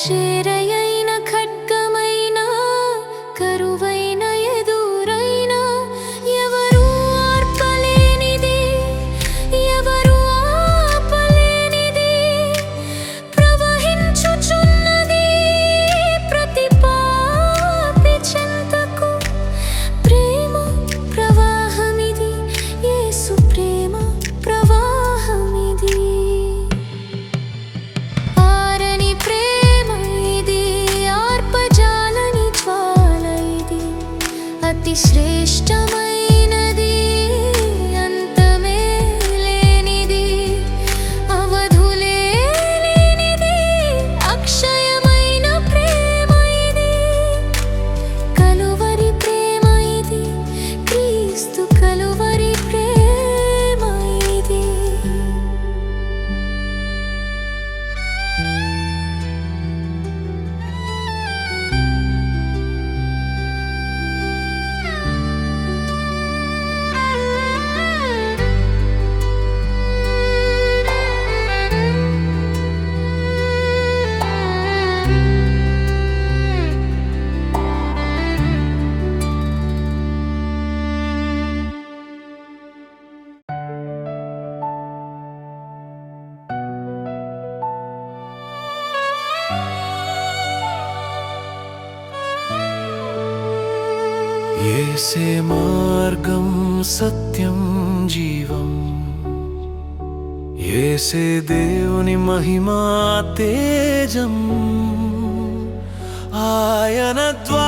చేరయైన ఖడ్గమైన కరువైన ఎదురైన ఎవరు ఆర్పలేనిది ఎవరు ఆపలేనిది ప్రవహించుచున్నది ప్రతి పాపి చెంతకు ప్రేమ ప్రవాహమిది యేసు ప్రేమ ప్రవాహమిది ఆరని ప్రేమ ఇది ఆర్పజాలని జ్వాల ఇది అతి శ్రేష్టమైనది అంతమే లేనిది అవధులే లేనిది అక్షయమైన ప్రేమ ఇది కలువరి ప్రేమ ఇది క్రీస్తు కలువరి ప్రేమ ఇది యేసే మార్గం సత్యం జీవం యేసే దేవుని మహిమా తేజం ఆయన ద్వారా